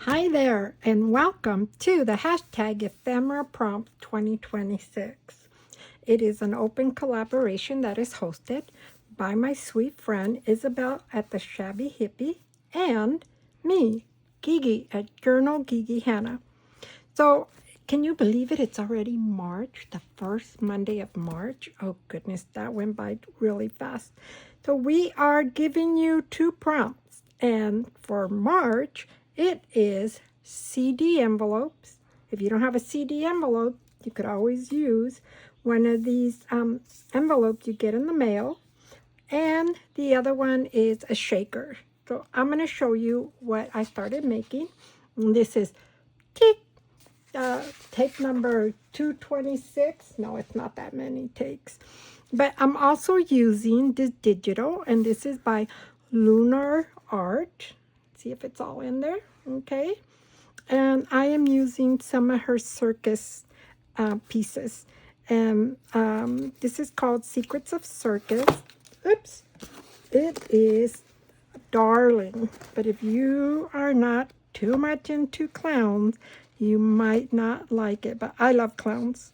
Hi there, and welcome to the hashtag Ephemera Prompt 2026. It is an open collaboration that is hosted by my sweet friend Isabel at the Shabby Hippie and me, Gigi at Journal Gigi Hannah. So, can you believe it? It's already March, the first Monday of March. Oh, goodness, that went by really fast. So, we are giving you two prompts. And for March, it is CD envelopes. If you don't have a CD envelope, you could always use one of these envelopes you get in the mail. And the other one is a shaker. So, I'm going to show you what I started making. And this is tick take number 226. No, it's not that many takes. But I'm also using this digital, and this is by Lunar Art. See if it's all in there. Okay. And I am using some of her circus pieces. And this is called Secrets of Circus. Oops. It is darling. But if you are not too much into clowns, you might not like it. But I love clowns.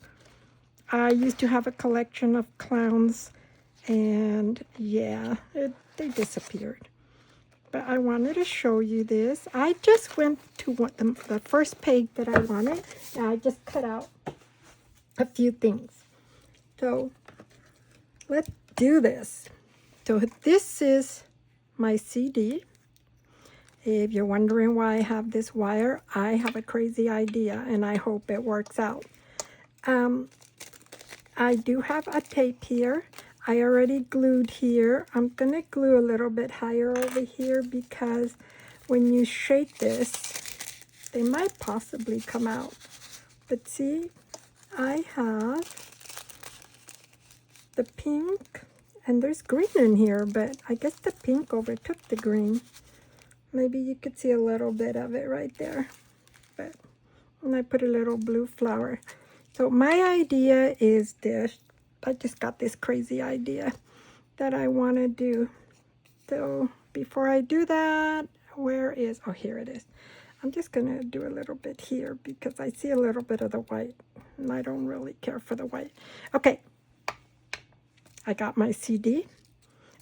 I used to have a collection of clowns, and yeah, they disappeared. But I wanted to show you this. I just went to the first page that I wanted, and I just cut out a few things. So let's do this. So this is my CD. If you're wondering why I have this wire, I have a crazy idea, and I hope it works out. I do have a tape here. I already glued here. I'm going to glue a little bit higher over here because when you shake this, they might possibly come out. But see, I have the pink, and there's green in here, but I guess the pink overtook the green. Maybe you could see a little bit of it right there. But and I put a little blue flower. So my idea is this. I just got this crazy idea that I want to do. So before I do that, oh, here it is. I'm just going to do a little bit here because I see a little bit of the white, and I don't really care for the white. Okay, I got my CD.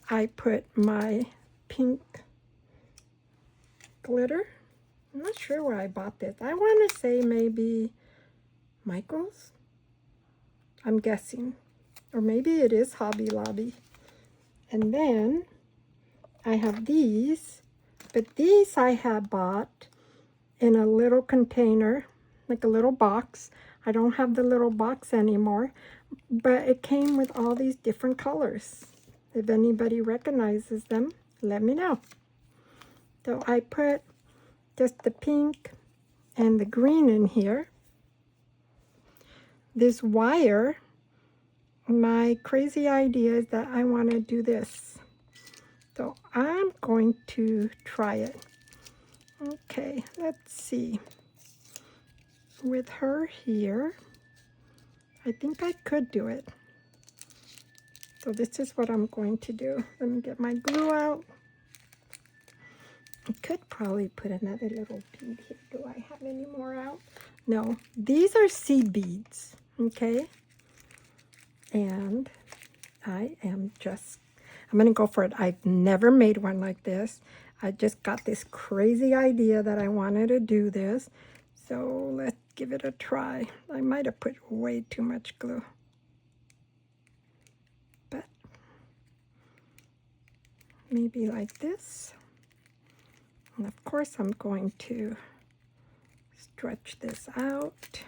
I put my pink glitter. I'm not sure where I bought this. I want to say maybe Michael's. I'm guessing. Or maybe it is Hobby Lobby. And then I have these. But these I had bought in a little container, like a little box. I don't have the little box anymore. But it came with all these different colors. If anybody recognizes them, let me know. So I put just the pink and the green in here. This wire, my crazy idea is that I want to do this. So I'm going to try it. Okay, let's see. With her here, I think I could do it. So this is what I'm going to do. Let me get my glue out. I could probably put another little bead here. Do I have any more out? No, these are seed beads, okay? And I'm going to go for it. I've never made one like this. I just got this crazy idea that I wanted to do this. So let's give it a try. I might have put way too much glue. But maybe like this. And of course I'm going to stretch this out.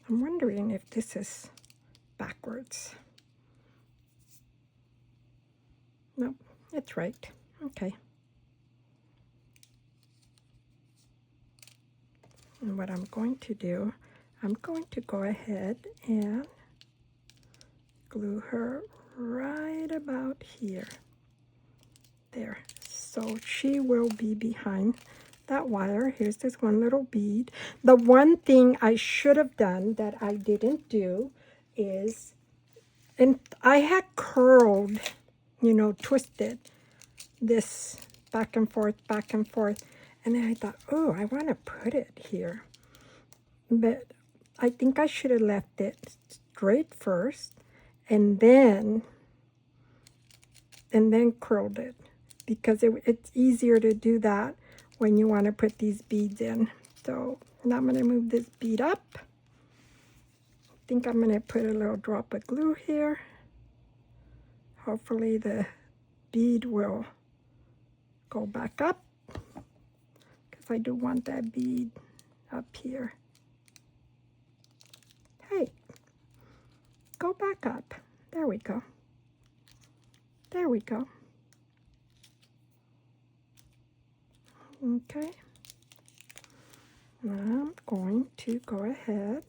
I'm wondering if this is backwards. Nope, it's right. Okay. And what I'm going to do, I'm going to go ahead and glue her right about here. There. So she will be behind that wire. Here's this one little bead. The one thing I should have done that I didn't do is, and I had curled, twisted this back and forth, And then I thought, oh, I want to put it here. But I think I should have left it straight first and then curled it, because it's easier to do that when you want to put these beads in. So now I'm going to move this bead up. I think I'm going to put a little drop of glue here. Hopefully the bead will go back up, because I do want that bead up here. Hey, go back up. There we go. There we go. Okay. Now I'm going to go ahead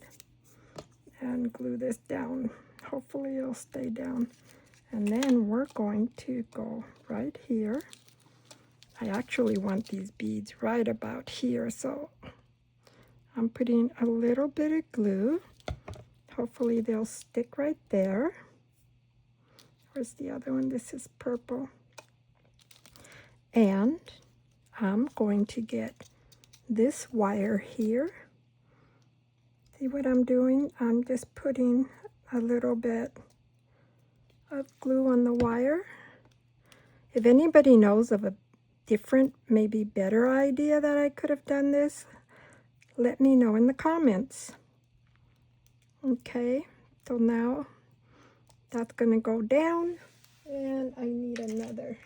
and glue this down. Hopefully it'll stay down. And then we're going to go right here. I actually want these beads right about here, so I'm putting a little bit of glue. Hopefully they'll stick right there. Where's the other one? This is purple. And I'm going to get this wire here. See what I'm doing? I'm just putting a little bit of glue on the wire. If anybody knows of a different, maybe better idea that I could have done this, let me know in the comments. Okay, so now that's going to go down, and I need another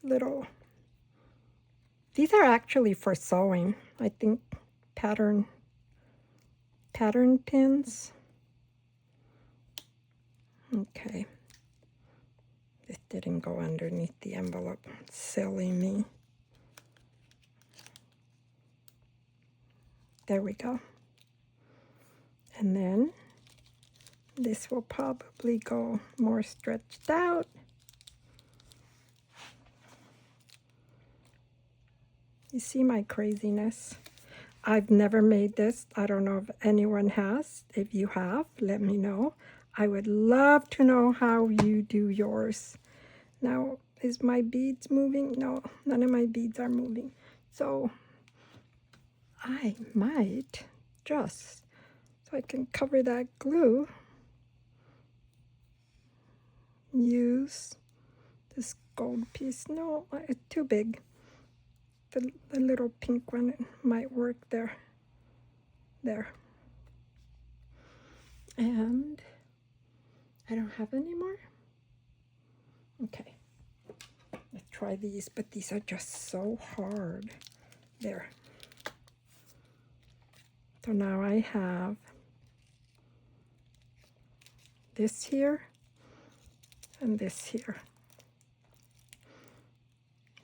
little, these are actually for sewing, I think, pattern pins. Okay, this didn't go underneath the envelope. Silly me. There we go. And then this will probably go more stretched out. You see my craziness? I've never made this. I don't know if anyone has. If you have, let me know. I would love to know how you do yours. Now, is my beads moving? No, none of my beads are moving. So I might just, so I can cover that glue, use this gold piece. No, it's too big. The little pink one might work there. There. And I don't have any more. Okay. Let's try these, but these are just so hard. There. So now I have this here and this here.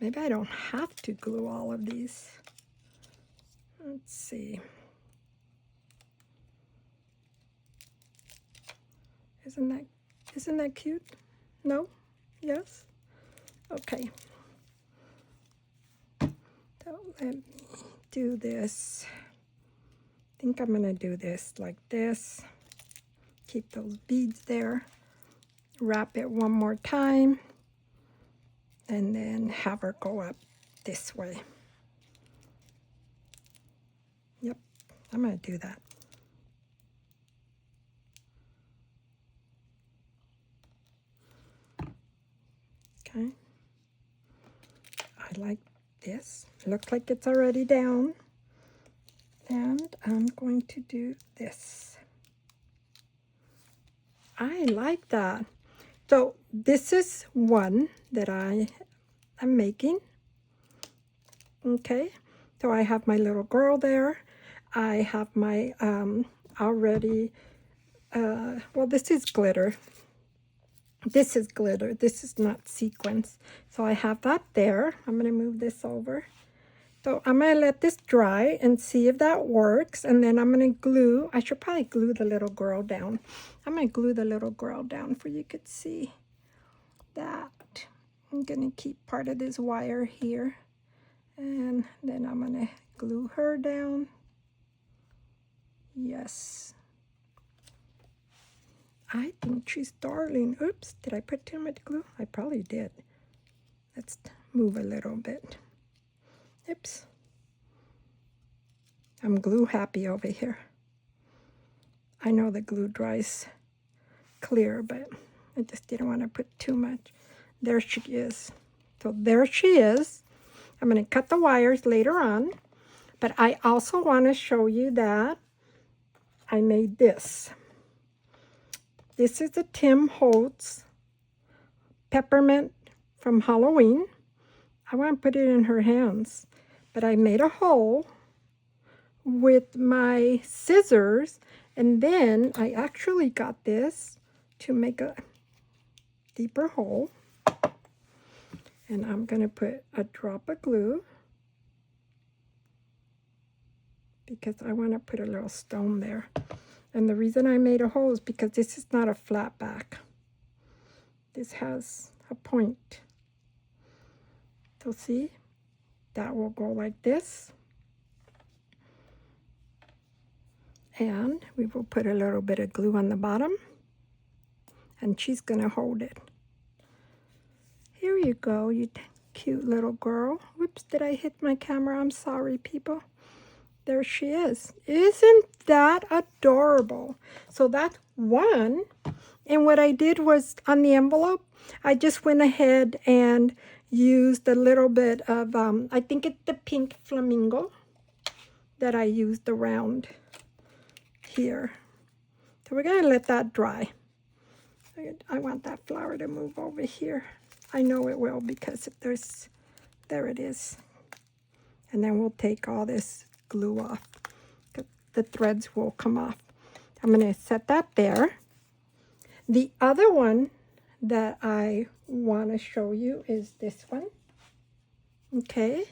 Maybe I don't have to glue all of these. Let's see. Isn't that cute? No? Yes? Okay. So let me do this. I think I'm gonna do this like this. Keep those beads there. Wrap it one more time. And then have her go up this way. Yep, I'm gonna do that. Okay. I like this. Looks like it's already down. And I'm going to do this. I like that. So this is one that I am making. Okay, so I have my little girl there. I have my already, well, this is glitter. This is glitter. This is not sequins. So I have that there. I'm going to move this over. So I'm going to let this dry and see if that works. And then I'm going to glue. I should probably glue the little girl down. I'm going to glue the little girl down for you could see that. I'm going to keep part of this wire here. And then I'm going to glue her down. Yes. I think she's darling. Oops, did I put too much glue? I probably did. Let's move a little bit. Oops. I'm glue happy over here. I know the glue dries clear, but I just didn't want to put too much. There she is. So there she is. I'm going to cut the wires later on, but I also want to show you that I made this. This is a Tim Holtz peppermint from Halloween. I want to put it in her hands, but I made a hole with my scissors, and then I actually got this to make a deeper hole, and I'm going to put a drop of glue because I want to put a little stone there. And the reason I made a hole is because this is not a flat back. This has a point. So see, that will go like this. And we will put a little bit of glue on the bottom, and she's going to hold it. Here you go, you cute little girl. Whoops, did I hit my camera? I'm sorry, people. There she is. Isn't that adorable? So that's one. And what I did was, on the envelope, I just went ahead and used a little bit of, I think it's the pink flamingo that I used around here. So we're going to let that dry. I want that flower to move over here. I know it will because there it is. And then we'll take all this glue off. The threads will come off. I'm going to set that there. The other one that I want to show you is this one. Okay.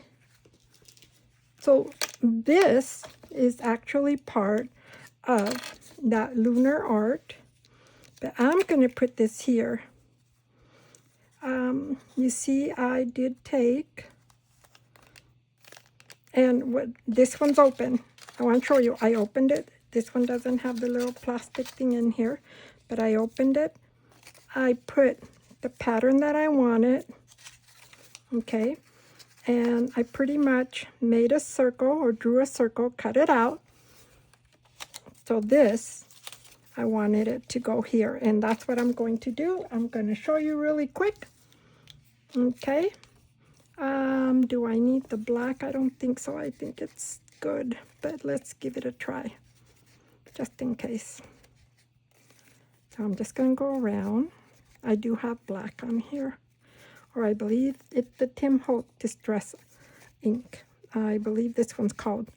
So this is actually part of that lunar art, but I'm going to put this here. You see, I did take, and this one's open. I want to show you. I opened it. This one doesn't have the little plastic thing in here, but I opened it. I put the pattern that I wanted, okay, and I pretty much made a circle or drew a circle, cut it out. So this, I wanted it to go here, and that's what I'm going to do. I'm going to show you really quick. Okay. Do I need the black? I don't think so. I think it's good, but let's give it a try, just in case. So I'm just going to go around. I do have black on here, or I believe it's the Tim Holtz Distress ink. I believe this one's called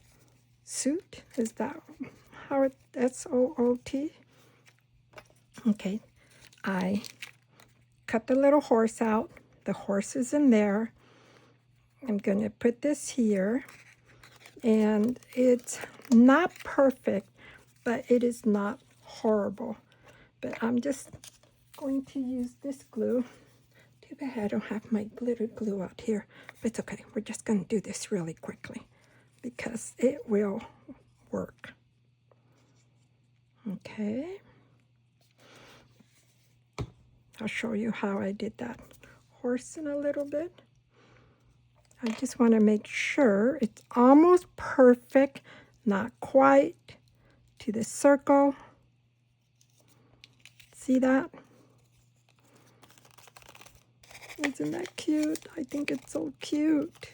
Suit. Is that how it, S-O-O-T? Okay, I cut the little horse out. The horse is in there. I'm going to put this here, and it's not perfect, but it is not horrible. But I'm just going to use this glue. Too bad I don't have my glitter glue out here, but it's okay. We're just going to do this really quickly because it will work. Okay. I'll show you how I did that horse in a little bit. I just want to make sure it's almost perfect, not quite, to the circle. See that? Isn't that cute? I think it's so cute.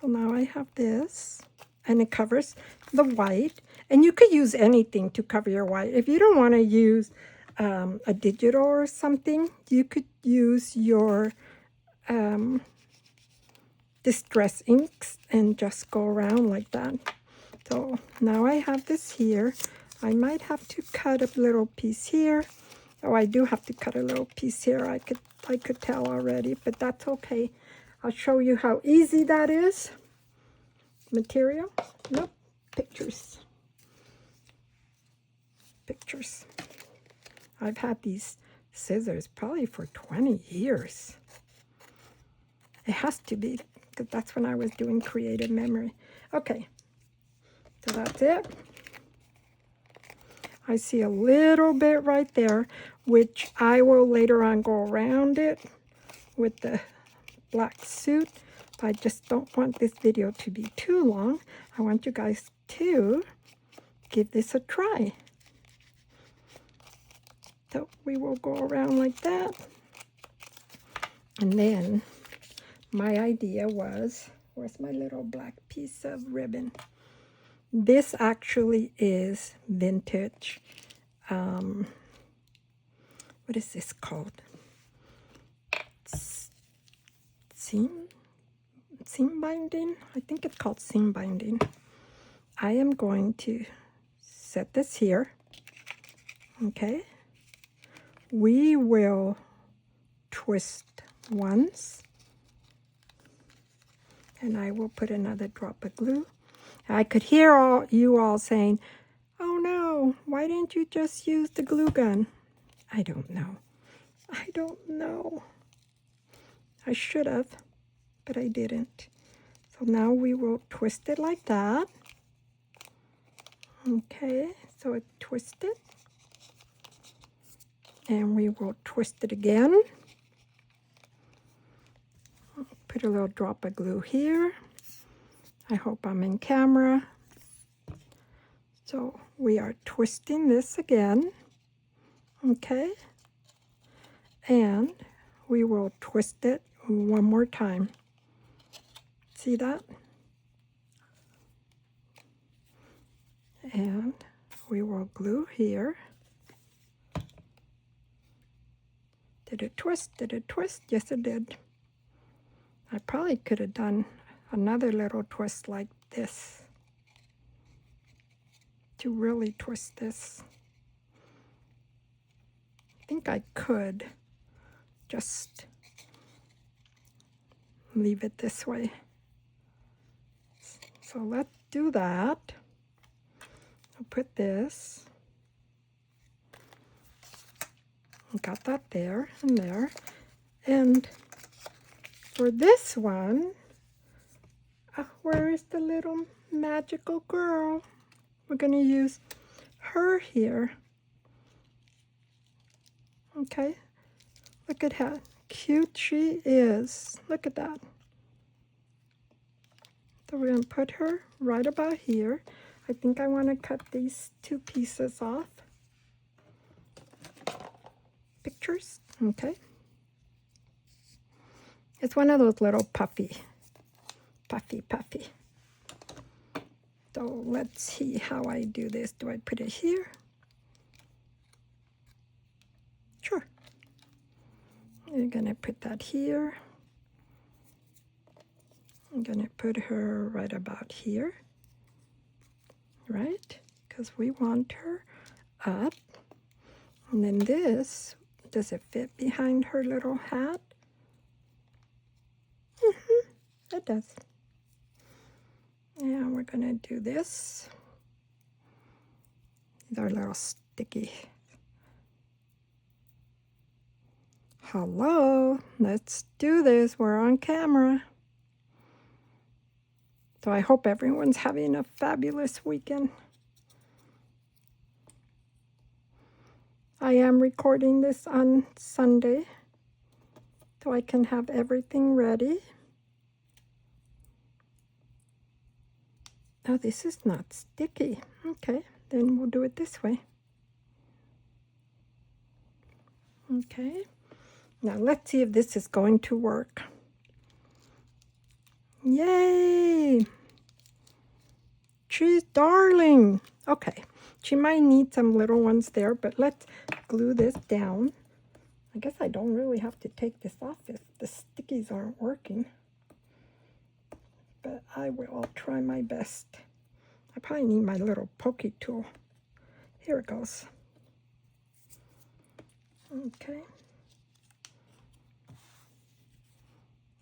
So now I have this, and it covers the white. And you could use anything to cover your white. If you don't want to use a digital or something, you could use your distress inks and just go around like that. So now I have this here. I might have to cut a little piece here. Oh, I do have to cut a little piece here. I could tell already, but that's okay. I'll show you how easy that is. Material? Nope. Pictures. Pictures. I've had these scissors probably for 20 years. It has to be, because that's when I was doing creative memory. Okay, so that's it. I see a little bit right there, which I will later on go around it with the black suit. I just don't want this video to be too long. I want you guys to give this a try. So we will go around like that. And then my idea was, where's my little black piece of ribbon? This actually is vintage. What is this called? Seam binding? I think it's called seam binding. I am going to set this here. Okay. We will twist once. And I will put another drop of glue. I could hear you all saying, oh no, why didn't you just use the glue gun? I don't know. I don't know. I should have, but I didn't. So now we will twist it like that. Okay, so it's twisted. And we will twist it again. Put a little drop of glue here. I hope I'm in camera. So we are twisting this again. Okay. And we will twist it one more time. See that? And we will glue here. Did it twist? Did it twist? Yes, it did. I probably could have done another little twist like this to really twist this. I think I could just leave it this way. So let's do that. I'll put this. Got that there and there. And for this one, where is the little magical girl? We're going to use her here. Okay, look at how cute she is. Look at that. So we're going to put her right about here. I think I want to cut these two pieces off. Pictures, okay. It's one of those little puffy. So let's see how I do this. Do I put it here? Sure. I'm gonna put that here. I'm gonna put her right about here, right? Because we want her up. And then this, does it fit behind her little hat? It does. And we're gonna do this. These are a little sticky. Hello, let's do this. We're on camera. So I hope everyone's having a fabulous weekend. I am recording this on Sunday, so I can have everything ready. Oh, this is not sticky. Okay, then we'll do it this way. Okay, now let's see if this is going to work. Yay! She's darling. Okay, she might need some little ones there, but let's glue this down. I guess I don't really have to take this off if the stickies aren't working. But I will try my best. I probably need my little pokey tool. Here it goes. Okay.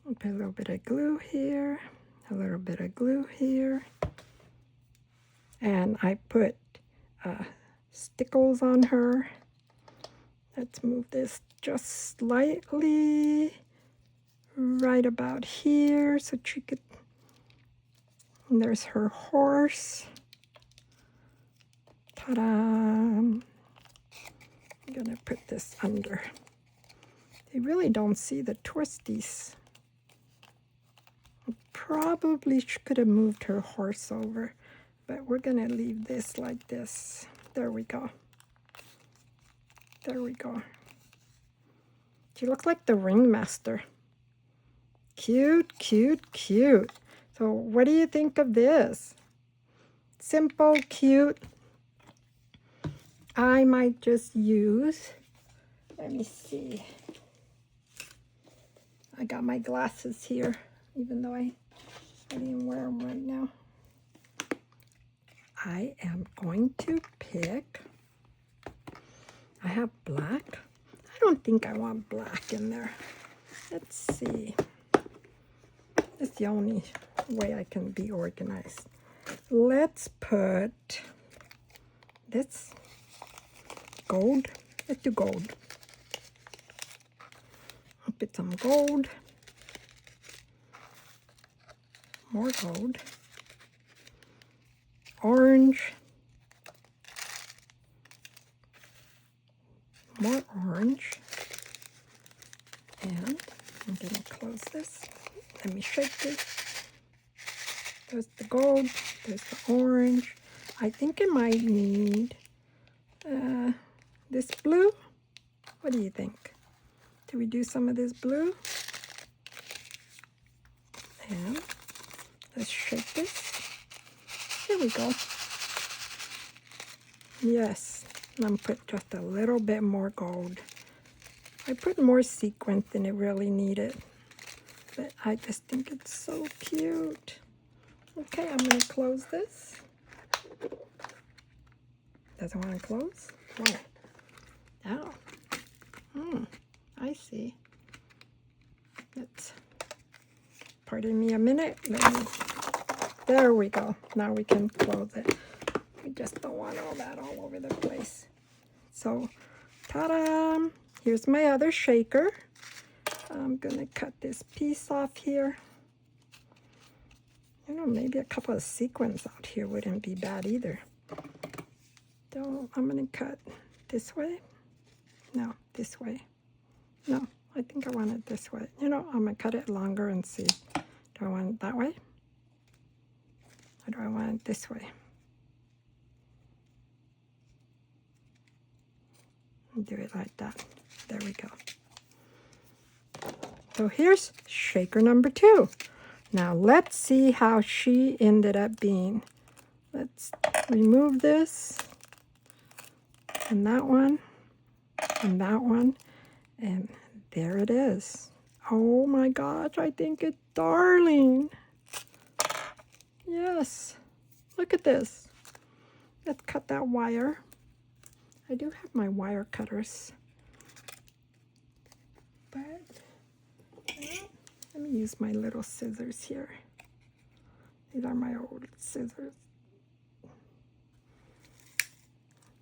I'll put a little bit of glue here, a little bit of glue here. And I put stickles on her. Let's move this just slightly right about here so she could. And there's her horse. Ta-da! I'm gonna put this under. You really don't see the twisties. probably could have moved her horse over, but we're going to leave this like this. There we go. There we go. She looks like the ringmaster. Cute, cute, cute. So what do you think of this? Simple, cute. I might just use, let me see. I got my glasses here, even though I didn't wear them right now. I am going to pick, I have black. I don't think I want black in there. Let's see. It's the only way I can be organized. Let's put this gold. Let's do gold. I'll put some gold. More gold. Orange. More orange. And I'm going to close this. Let me shake this. There's the gold. There's the orange. I think I might need this blue. What do you think? Do we do some of this blue? And let's shake this. Here we go. Yes, I'm going to put just a little bit more gold. I put more sequin than it really needed. But I just think it's so cute. Okay, I'm going to close this. Doesn't want to close? Why? Oh. I see. Let's, pardon me a minute. There we go. Now we can close it. We just don't want all that all over the place. So, ta-da! Here's my other shaker. I'm going to cut this piece off here. You know, maybe a couple of sequins out here wouldn't be bad either. I'm going to cut this way. No, this way. No, I think I want it this way. You know, I'm going to cut it longer and see. Do I want it that way? Or do I want it this way? Do it like that. There we go. So here's shaker number 2. Now let's see how she ended up being. Let's remove this, and that one, and that one, and there it is. Oh my gosh, I think it's darling. Yes, look at this. Let's cut that wire. I do have my wire cutters, but let me use my little scissors here. These are my old scissors.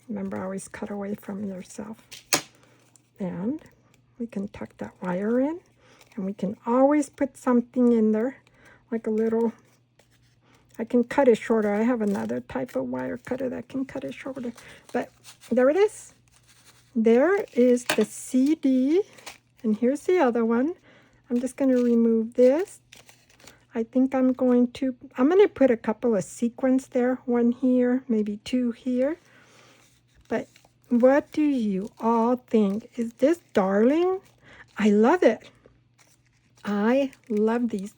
Remember, always cut away from yourself. And we can tuck that wire in, and we can always put something in there, like a little, I can cut it shorter. I have another type of wire cutter that can cut it shorter. But there it is. There is the CD, and here's the other one. I'm just going to remove this. I think I'm going to put a couple of sequins there. One here, maybe 2 here. But what do you all think? Is this darling? I love it. I love these.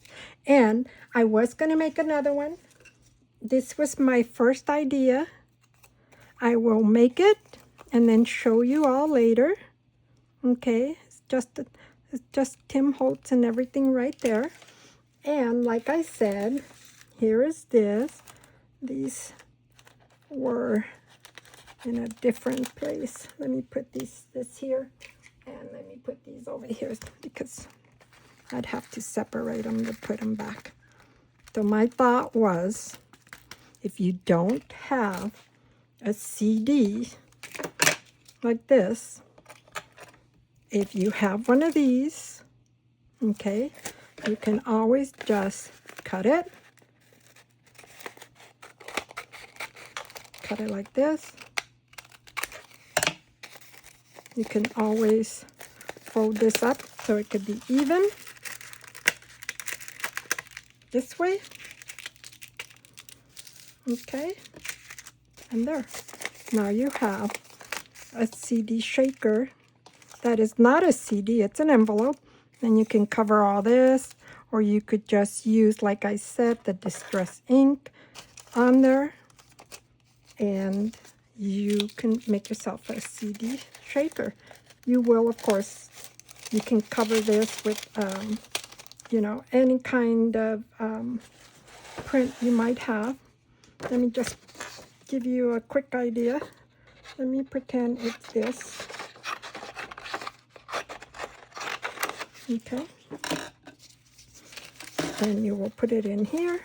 And I was going to make another one. This was my first idea. I will make it and then show you all later. Okay, it's just Tim Holtz and everything right there. And like I said, here is this. These were in a different place. Let me put this here, and let me put these over here because I'd have to separate them to put them back. So my thought was, if you don't have a CD like this, if you have one of these, okay, you can always just cut it like this. You can always fold this up so it could be even. this way. Okay, and there. Now you have a CD shaker that is not a CD, it's an envelope. And you can cover all this, or you could just use, like I said, the distress ink on there, and you can make yourself a CD shaker. You will, of course, you can cover this with, you know, any kind of print you might have. Let me just give you a quick idea. Let me pretend it's this. Okay. And you will put it in here.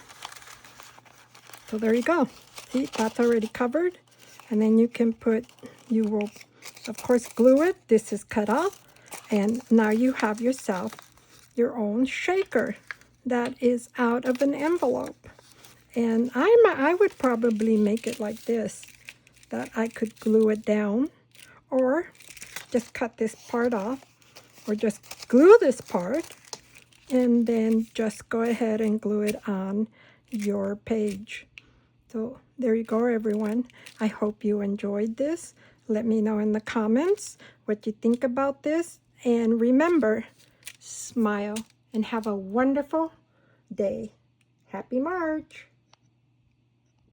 So there you go. See, that's already covered. And then you can put, you will, of course, glue it. This is cut off. And now you have yourself your own shaker that is out of an envelope. And I would probably make it like this, that I could glue it down, or just cut this part off, or just glue this part, and then just go ahead and glue it on your page. So there you go, everyone. I hope you enjoyed this. Let me know in the comments what you think about this. And remember, smile and have a wonderful day. Happy March!